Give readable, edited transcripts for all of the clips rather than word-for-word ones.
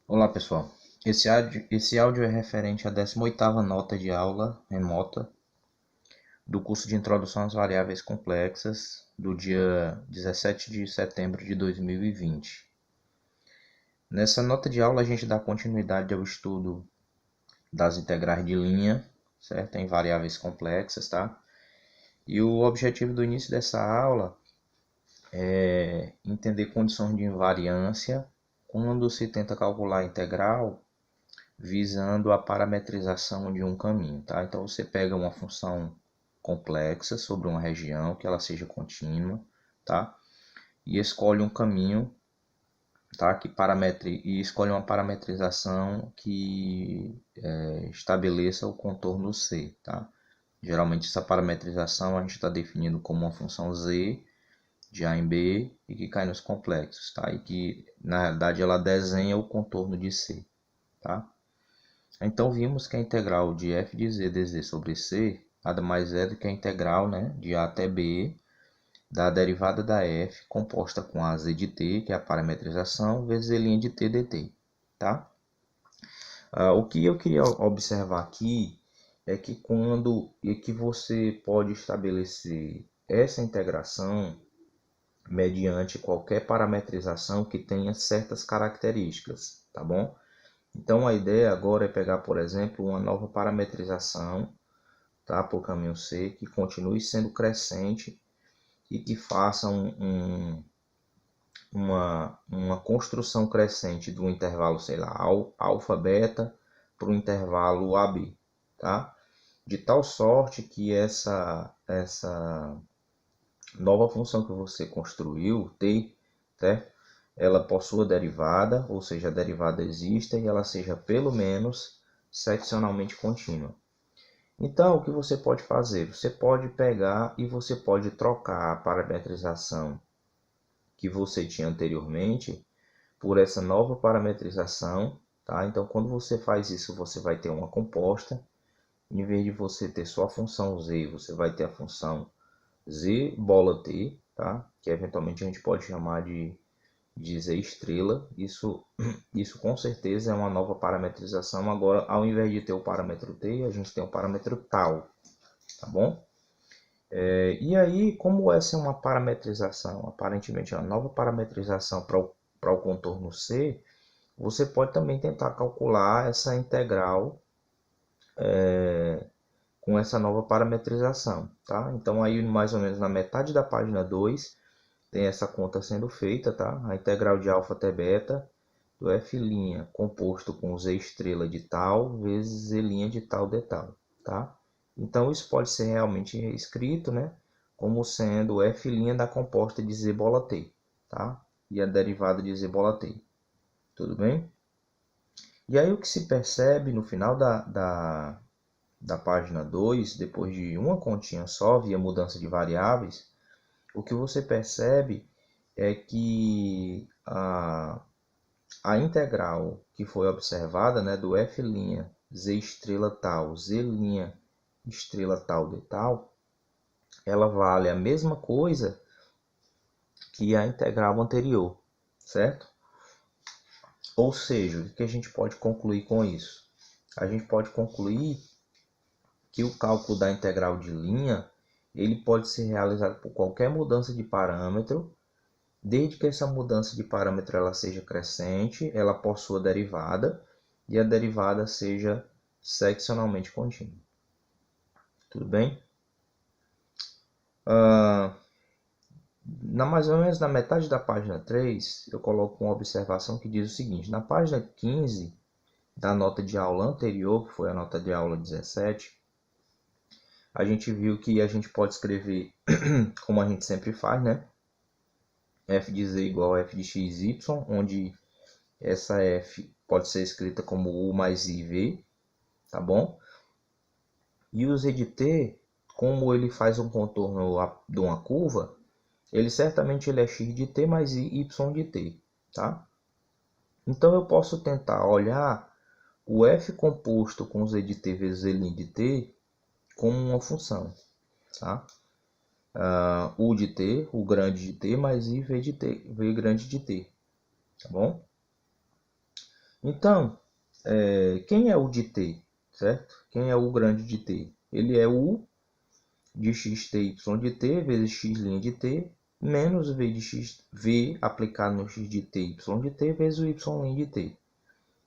Olá pessoal, esse áudio é referente à 18ª nota de aula remota do curso de Introdução às Variáveis Complexas do dia 17 de setembro de 2020. Nessa nota de aula a gente dá continuidade ao estudo das integrais de linha, certo? Em variáveis complexas, tá? E o objetivo do início dessa aula é entender condições de invariância quando se tenta calcular a integral visando a parametrização de um caminho, tá? Então você pega uma função complexa sobre uma região que ela seja contínua, tá? E escolhe um caminho, tá? E escolhe uma parametrização que estabeleça o contorno C, tá? Geralmente essa parametrização a gente está definindo como uma função z de A em B e que cai nos complexos, tá? E que na realidade ela desenha o contorno de C, tá? Então vimos que a integral de f de z dz sobre c nada mais é do que a integral, né, de a até b da derivada da f composta com a z de t, que é a parametrização, vezes z' de t dt. Tá? O que eu queria observar aqui é que você pode estabelecer essa integração mediante qualquer parametrização que tenha certas características, tá bom? Então a ideia agora é pegar, por exemplo, uma nova parametrização, tá, para o caminho C, que continue sendo crescente e que faça uma construção crescente do intervalo, sei lá, alfa, beta, para o intervalo AB, tá? De tal sorte que essa nova função que você construiu, t, certo? Ela possua derivada, ou seja, a derivada exista e ela seja pelo menos seccionalmente contínua. Então, o que você pode fazer? Você pode pegar e você pode trocar a parametrização que você tinha anteriormente por essa nova parametrização, tá? Então, quando você faz isso, você vai ter uma composta. Em vez de você ter só a função z, você vai ter a função z bola t, tá? Que eventualmente a gente pode chamar de z estrela. Isso com certeza é uma nova parametrização. Agora, ao invés de ter o parâmetro t, a gente tem o parâmetro tal, tá bom? E aí, como essa é uma parametrização, aparentemente é uma nova parametrização para o contorno C, você pode também tentar calcular essa integral com essa nova parametrização, tá? Então aí mais ou menos na metade da página 2 tem essa conta sendo feita, tá? A integral de alfa até beta do f' composto com z estrela de tal vezes z' de tal de tal, tá? Então isso pode ser realmente escrito, né, como sendo f' da composta de z bola t, tá? E a derivada de z bola t. Tudo bem? E aí o que se percebe no final da página 2, depois de uma continha só, via mudança de variáveis, o que você percebe é que a integral que foi observada, né, do f' z estrela tal, z' estrela tal de tal, ela vale a mesma coisa que a integral anterior, certo? Ou seja, o que a gente pode concluir com isso? A gente pode concluir que o cálculo da integral de linha ele pode ser realizado por qualquer mudança de parâmetro, desde que essa mudança de parâmetro ela seja crescente, ela possua derivada e a derivada seja seccionalmente contínua. Tudo bem? Mais ou menos na metade da página 3, eu coloco uma observação que diz o seguinte: na página 15 da nota de aula anterior, que foi a nota de aula 17, a gente viu que a gente pode escrever como a gente sempre faz, né? F de z igual a f de x, y, onde essa f pode ser escrita como u mais iv, tá bom? E o z de t, como ele faz um contorno de uma curva, ele certamente ele é x de t mais y de t, tá? Então eu posso tentar olhar o f composto com z de t vezes z' de t como uma função, tá? U de t, u grande de t, mais i v de t, v grande de t, tá bom? Então, quem é o de t, certo? Quem é o grande de t? Ele é o de x t y de t vezes x' de t menos v de x, v aplicado no x de t y de t vezes o y' de t.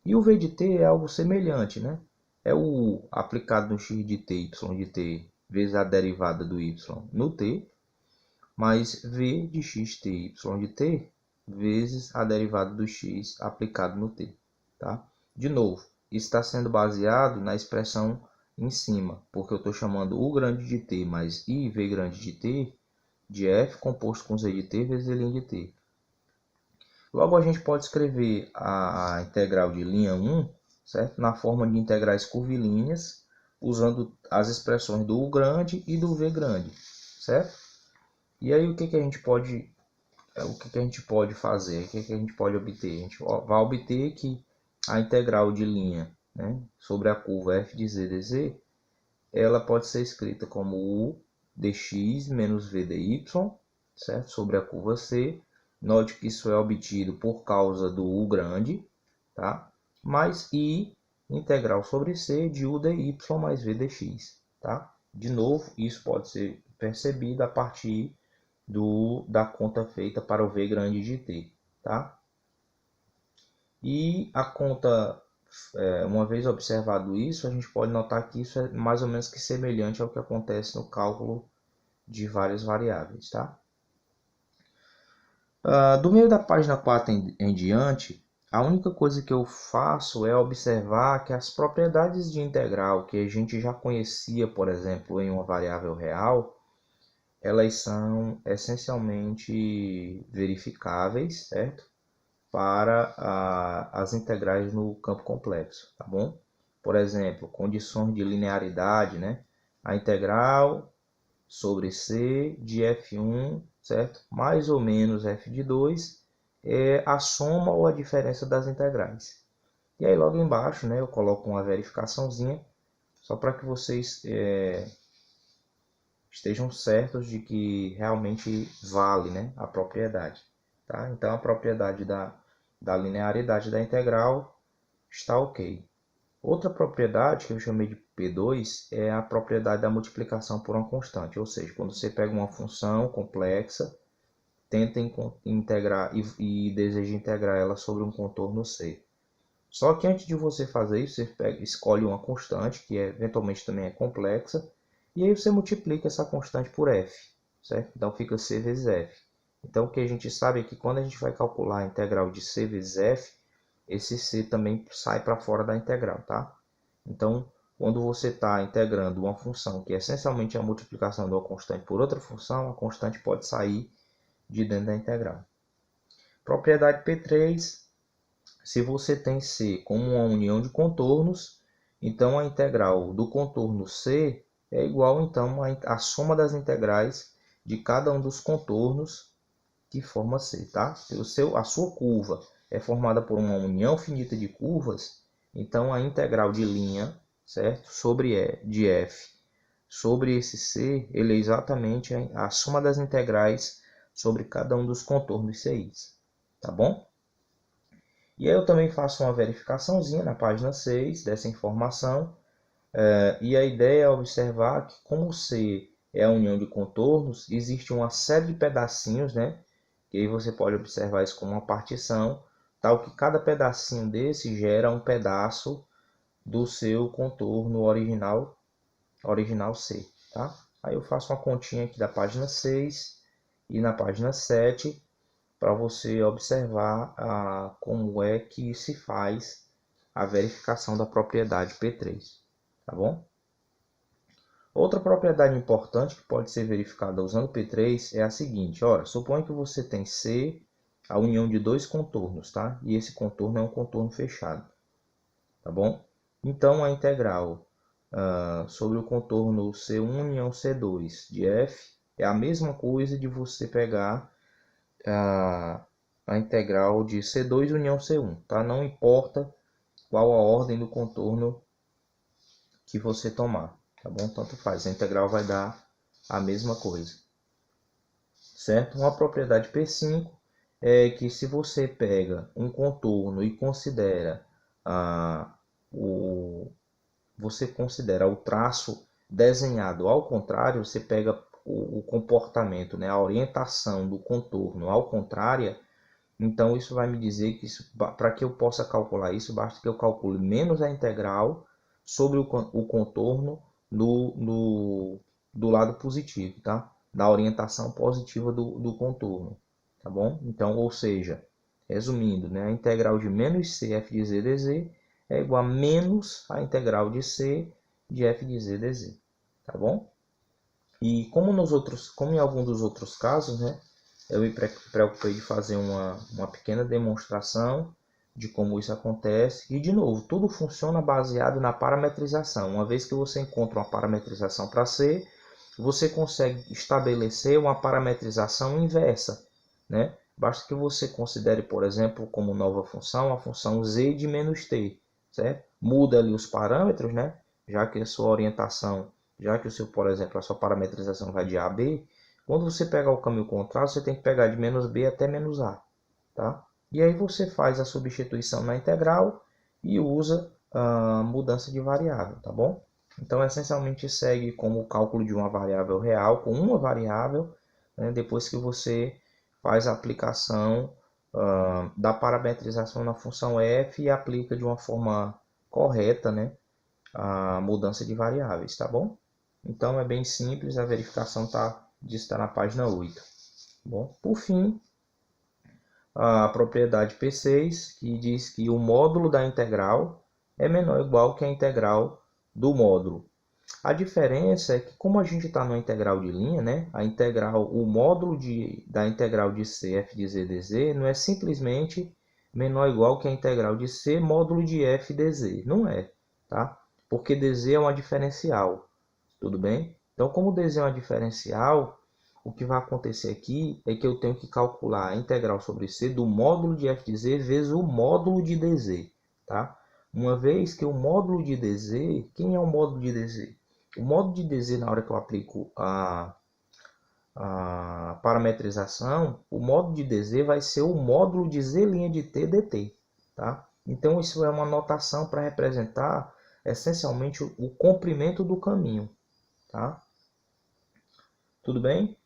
E o v de t é algo semelhante, né? É o u aplicado no x de t y de t vezes a derivada do y no t, mais v de x t y de t vezes a derivada do x aplicado no t. Tá? De novo, isso está sendo baseado na expressão em cima, porque eu estou chamando u grande de t mais i v grande de t de f composto com z de t vezes z' de t. Logo, a gente pode escrever a integral de linha 1, certo? Na forma de integrais curvilíneas, usando as expressões do u grande e do v grande, certo? E aí, o que a gente pode fazer? O que a gente pode obter? A gente vai obter que a integral de linha, né, sobre a curva f de z dz, ela pode ser escrita como u dx menos v dy, certo? Sobre a curva C. Note que isso é obtido por causa do u grande, tá? Mais i integral sobre C de u dy mais v dx, tá? De novo, isso pode ser percebido a partir da conta feita para o v grande de t, tá? E a conta, uma vez observado isso, a gente pode notar que isso é mais ou menos que semelhante ao que acontece no cálculo de várias variáveis, tá? Do meio da página 4 em diante, a única coisa que eu faço é observar que as propriedades de integral que a gente já conhecia, por exemplo, em uma variável real, elas são essencialmente verificáveis, certo? Para as integrais no campo complexo, tá bom? Por exemplo, condições de linearidade, né? A integral sobre C de f1, certo? Mais ou menos f de 2 é a soma ou a diferença das integrais. E aí logo embaixo, né, eu coloco uma verificaçãozinha, só para que vocês estejam certos de que realmente vale, né, a propriedade. Tá? Então, a propriedade da linearidade da integral está ok. Outra propriedade que eu chamei de P2 é a propriedade da multiplicação por uma constante. Ou seja, quando você pega uma função complexa, tenta integrar e deseja integrar ela sobre um contorno C. Só que antes de você fazer isso, você escolhe uma constante, que eventualmente também é complexa, e aí você multiplica essa constante por f, certo? Então fica c vezes f. Então o que a gente sabe é que quando a gente vai calcular a integral de c vezes f, esse c também sai para fora da integral, tá? Então, quando você está integrando uma função que é essencialmente a multiplicação de uma constante por outra função, a constante pode sair de dentro da integral. Propriedade P3, se você tem C como uma união de contornos, então a integral do contorno C é igual então à soma das integrais de cada um dos contornos que forma C, tá? Se a sua curva é formada por uma união finita de curvas, então a integral de linha, certo? De f sobre esse C, ele é exatamente a soma das integrais sobre cada um dos contornos CIs, tá bom? E aí eu também faço uma verificaçãozinha na página 6 dessa informação, e a ideia é observar que como C é a união de contornos, existe uma série de pedacinhos, né? E aí você pode observar isso como uma partição, tal que cada pedacinho desse gera um pedaço do seu contorno original C, tá? Aí eu faço uma continha aqui da página 6 e na página 7 para você observar como é que se faz a verificação da propriedade P3, tá bom? Outra propriedade importante que pode ser verificada usando P3 é a seguinte, olha, suponha que você tem C, a união de dois contornos, tá? E esse contorno é um contorno fechado, tá bom? Então, a integral sobre o contorno C1 união C2 de F é a mesma coisa de você pegar a integral de C2 união C1, tá? Não importa qual a ordem do contorno que você tomar, tá bom? Tanto faz, a integral vai dar a mesma coisa, certo? Uma propriedade P5 é que se você pega um contorno e considera você considera o traço desenhado ao contrário, você pega o comportamento, né, a orientação do contorno ao contrário, então isso vai me dizer que para que eu possa calcular isso, basta que eu calcule menos a integral sobre o contorno do lado positivo, tá? Da orientação positiva do contorno, tá bom? Então, ou seja, resumindo, né, a integral de menos c f de z dz é igual a menos a integral de c de f de z dz, tá bom? E como em algum dos outros casos, né, eu me preocupei de fazer uma pequena demonstração de como isso acontece. E, de novo, tudo funciona baseado na parametrização. Uma vez que você encontra uma parametrização para C, você consegue estabelecer uma parametrização inversa, né? Basta que você considere, por exemplo, como nova função, a função z de menos t, certo? Muda ali os parâmetros, né? Já que a sua orientação, por exemplo, a sua parametrização vai de A a B, quando você pegar o caminho contrário, você tem que pegar de menos B até menos A, tá? E aí você faz a substituição na integral e usa a mudança de variável, tá bom? Então, essencialmente, segue como o cálculo de uma variável real com uma variável, né, depois que você faz a aplicação da parametrização na função f e aplica de uma forma correta, né, a mudança de variáveis, tá bom? Então, é bem simples, a verificação está na página 8. Bom, por fim, a propriedade P6, que diz que o módulo da integral é menor ou igual que a integral do módulo. A diferença é que, como a gente está na integral de linha, né, o módulo da integral de c f de z dz não é simplesmente menor ou igual que a integral de c módulo de f dz. Não é, tá? Porque dz é uma diferencial, tudo bem? Então, como dz é uma diferencial, o que vai acontecer aqui é que eu tenho que calcular a integral sobre c do módulo de f de z vezes o módulo de dz, tá? Uma vez que o módulo de dz, quem é o módulo de dz? O módulo de dz, na hora que eu aplico a parametrização, o módulo de dz vai ser o módulo de z' de t dt, tá? Então, isso é uma notação para representar, essencialmente, o comprimento do caminho, tá? Tudo bem?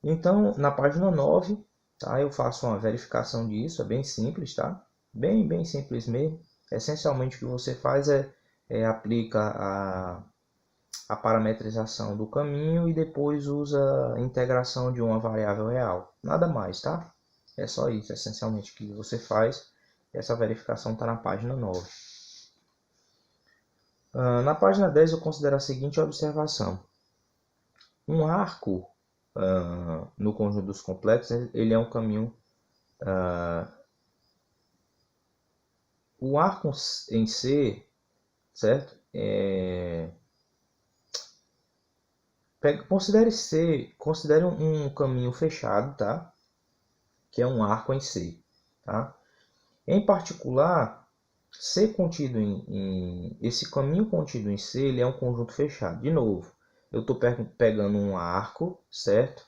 Então, na página 9, tá, eu faço uma verificação disso, é bem simples, tá? Bem simples mesmo. Essencialmente, o que você faz é aplica a parametrização do caminho e depois usa a integração de uma variável real. Nada mais, tá? É só isso, essencialmente, que você faz. Essa verificação está na página 9. Na página 10, eu considero a seguinte observação. Um arco no conjunto dos complexos, ele é um caminho... o arco em C, certo? Considere um caminho fechado, tá? Que é um arco em C, tá? Em particular, esse caminho contido em C, ele é um conjunto fechado. De novo, eu estou pegando um arco, certo?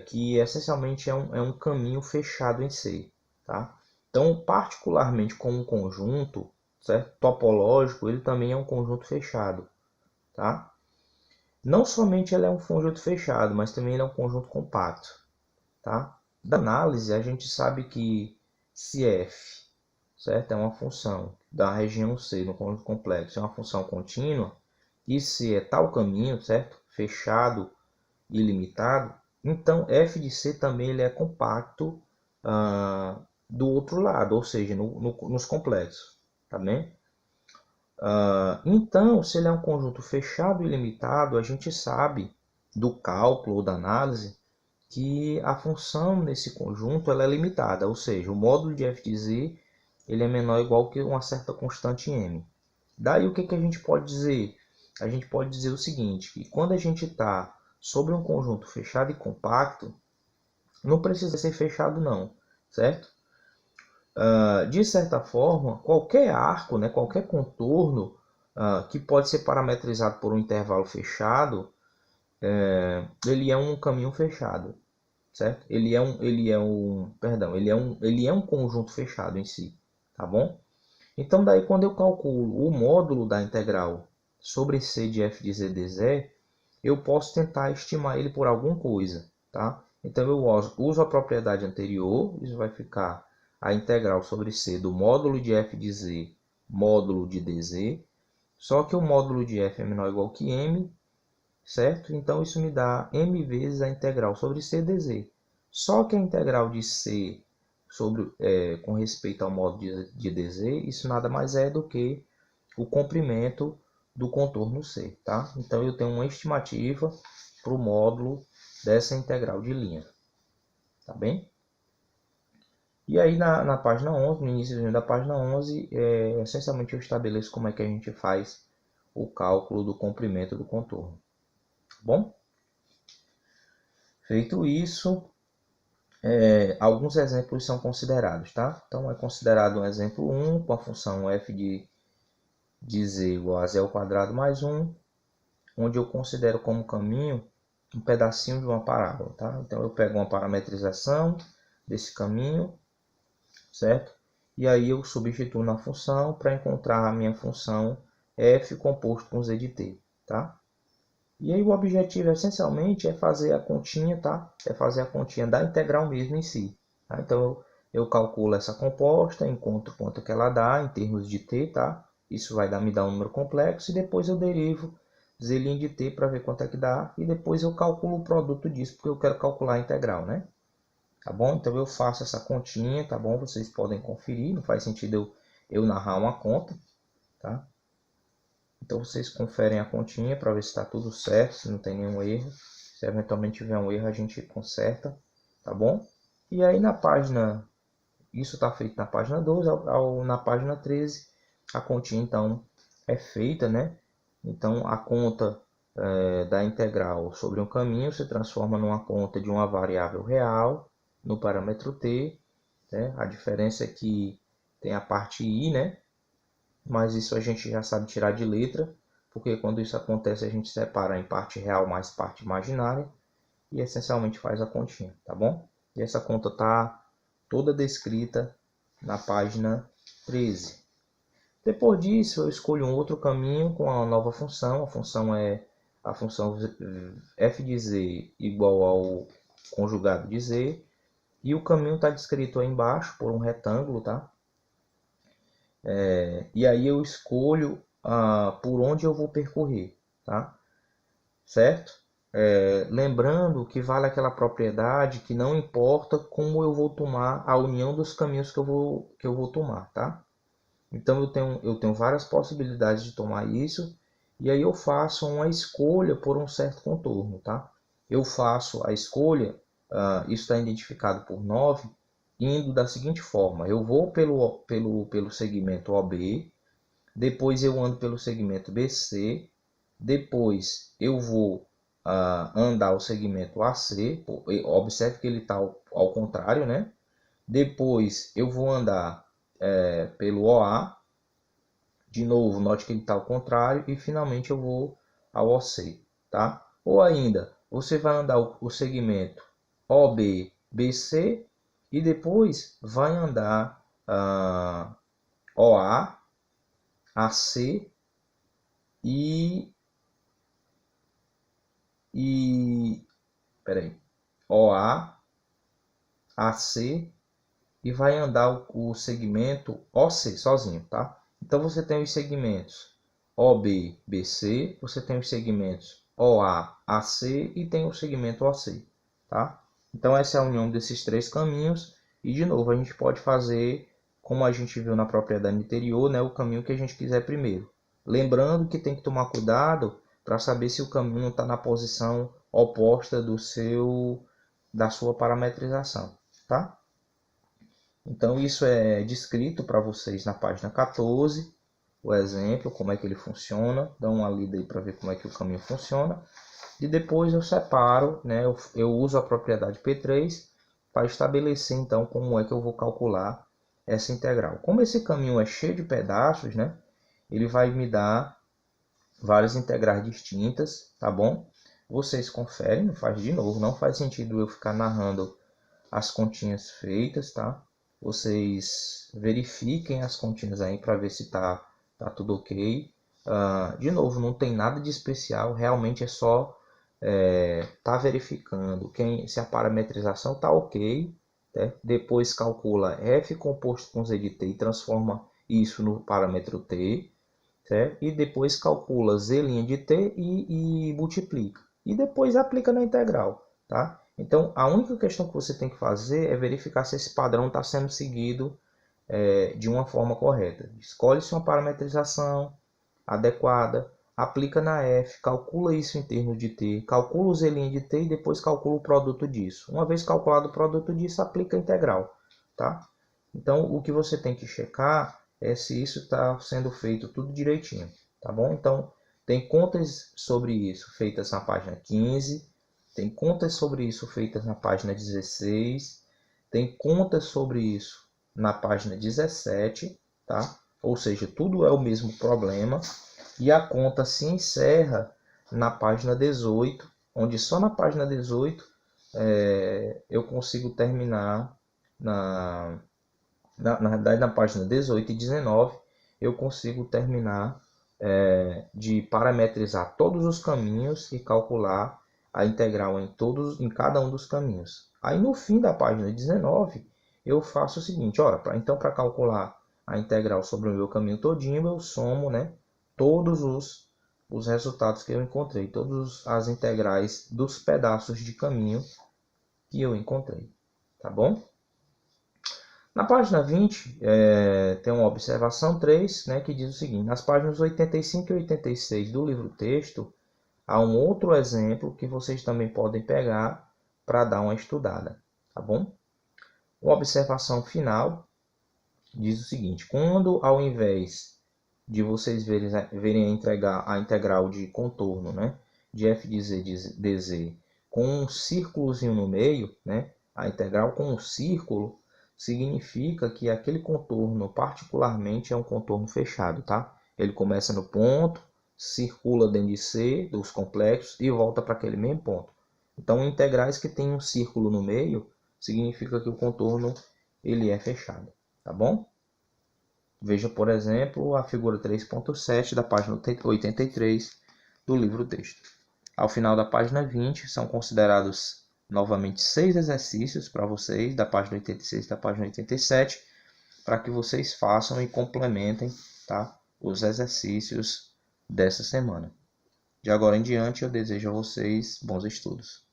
Que essencialmente é um caminho fechado em C, tá? Então, particularmente como um conjunto, certo? Topológico, ele também é um conjunto fechado, tá? Não somente ele é um conjunto fechado, mas também ele é um conjunto compacto, tá? Da análise, a gente sabe que se f, certo, é uma função da região C no conjunto complexo, é uma função contínua, e se é tal caminho, certo, fechado e ilimitado, então f de C também ele é compacto do outro lado, ou seja, nos complexos, tá bem? Então, se ele é um conjunto fechado e ilimitado, a gente sabe do cálculo ou da análise que a função nesse conjunto ela é limitada, ou seja, o módulo de f de z ele é menor ou igual que uma certa constante m. Daí o que a gente pode dizer? A gente pode dizer o seguinte, que quando a gente está sobre um conjunto fechado e compacto, não precisa ser fechado não, certo? De certa forma, qualquer arco, né, qualquer contorno que pode ser parametrizado por um intervalo fechado, ele é um caminho fechado, certo? Ele é um conjunto fechado em si, tá bom? Então daí quando eu calculo o módulo da integral sobre c de f de z dz, eu posso tentar estimar ele por alguma coisa, tá? Então eu uso a propriedade anterior, isso vai ficar a integral sobre c do módulo de f de z, módulo de dz, só que o módulo de f é menor ou igual que m, certo? Então isso me dá m vezes a integral sobre c dz. Só que a integral de c sobre, com respeito ao módulo de dz, isso nada mais é do que o comprimento do contorno C, tá? Então eu tenho uma estimativa para o módulo dessa integral de linha, tá bem? E aí na página 11, no início da página 11, essencialmente eu estabeleço como é que a gente faz o cálculo do comprimento do contorno, tá bom? Feito isso, alguns exemplos são considerados, tá? Então é considerado um exemplo 1 com a função f de z igual a z ao quadrado mais 1, onde eu considero como caminho um pedacinho de uma parábola, tá? Então eu pego uma parametrização desse caminho, certo? E aí eu substituo na função para encontrar a minha função f composto com z de t, tá? E aí o objetivo essencialmente é fazer a continha, tá? É fazer a continha da integral mesmo em si, tá? Então eu calculo essa composta, encontro quanto que ela dá em termos de t, tá? Isso vai me dar um número complexo e depois eu derivo z' de t para ver quanto é que dá e depois eu calculo o produto disso, porque eu quero calcular a integral, né? Tá bom? Então eu faço essa continha, tá bom? Vocês podem conferir, não faz sentido eu narrar uma conta, tá? Então vocês conferem a continha para ver se está tudo certo, se não tem nenhum erro. Se eventualmente tiver um erro, a gente conserta, tá bom? E aí na página, isso está feito na página 12, na página 13, a continha então é feita, né? Então a conta da integral sobre um caminho se transforma numa conta de uma variável real no parâmetro t, né? A diferença é que tem a parte i, né? Mas isso a gente já sabe tirar de letra, porque quando isso acontece a gente separa em parte real mais parte imaginária e essencialmente faz a continha, tá bom? E essa conta está toda descrita na página 13. Depois disso eu escolho um outro caminho com a nova função, a função é a função f de z igual ao conjugado de z, e o caminho está descrito aí embaixo por um retângulo, tá? E aí eu escolho por onde eu vou percorrer, tá? Certo? Lembrando que vale aquela propriedade que não importa como eu vou tomar a união dos caminhos que eu vou tomar, tá? Então eu tenho várias possibilidades de tomar isso, e aí eu faço uma escolha por um certo contorno, tá? Eu faço a escolha, isso está identificado por 9, indo da seguinte forma: eu vou pelo segmento OB, depois eu ando pelo segmento BC, depois eu vou andar o segmento AC, observe que ele está ao contrário, né? Depois eu vou andar pelo OA, de novo, note que ele está ao contrário, e finalmente eu vou ao OC, tá? Ou ainda, você vai andar o segmento OB, BC, e depois vai andar OA, AC peraí, OA, AC e vai andar o segmento OC sozinho, tá? Então você tem os segmentos OB, BC, você tem os segmentos OA, AC e tem o segmento OC, tá? Então essa é a união desses três caminhos e de novo a gente pode fazer, como a gente viu na propriedade anterior, né, o caminho que a gente quiser primeiro. Lembrando que tem que tomar cuidado para saber se o caminho está na posição oposta da sua parametrização, tá? Então isso é descrito para vocês na página 14, o exemplo, como é que ele funciona. Dá uma lida aí para ver como é que o caminho funciona. E depois eu separo, né, eu uso a propriedade P3 para estabelecer então como é que eu vou calcular essa integral. Como esse caminho é cheio de pedaços, né, ele vai me dar várias integrais distintas, tá bom? Vocês conferem, não faz de novo, não faz sentido eu ficar narrando as continhas feitas, tá? vocês verifiquem as continhas aí para ver se tá tudo ok. De novo, não tem nada de especial, realmente é só tá verificando se a parametrização tá ok, né? Depois calcula f composto com z de t e transforma isso no parâmetro t, certo? E depois calcula z' de t e multiplica. E depois aplica na integral, tá? Então, a única questão que você tem que fazer é verificar se esse padrão está sendo seguido de uma forma correta. Escolhe-se uma parametrização adequada, aplica na f, calcula isso em termos de t, calcula o z' de t e depois calcula o produto disso. Uma vez calculado o produto disso, aplica a integral, tá? Então, o que você tem que checar é se isso está sendo feito tudo direitinho, tá bom? Então, tem contas sobre isso feitas na página 15, tem contas sobre isso feitas na página 16, tem contas sobre isso na página 17, tá? Ou seja, tudo é o mesmo problema. E a conta se encerra na página 18, onde só na página 18 eu consigo terminar, na realidade na página 18 e 19, eu consigo terminar de parametrizar todos os caminhos e calcular a integral em cada um dos caminhos. Aí no fim da página 19, eu faço o seguinte, então para calcular a integral sobre o meu caminho todinho, eu somo, né, todos os resultados que eu encontrei, todas as integrais dos pedaços de caminho que eu encontrei, tá bom? Na página 20, tem uma observação 3, né, que diz o seguinte: nas páginas 85 e 86 do livro-texto, há um outro exemplo que vocês também podem pegar para dar uma estudada, tá bom? A observação final diz o seguinte: quando ao invés de vocês verem a integral de contorno, né, de f de z dz com um círculozinho no meio, né, a integral com um círculo significa que aquele contorno particularmente é um contorno fechado, tá? Ele começa no ponto, circula dentro de C, dos complexos, e volta para aquele mesmo ponto. Então, integrais que tem um círculo no meio, significa que o contorno ele é fechado, tá bom? Veja, por exemplo, a figura 3.7 da página 83 do livro-texto. Ao final da página 20, são considerados novamente 6 exercícios para vocês, da página 86 e da página 87, para que vocês façam e complementem, tá, os exercícios dessa semana. De agora em diante, eu desejo a vocês bons estudos.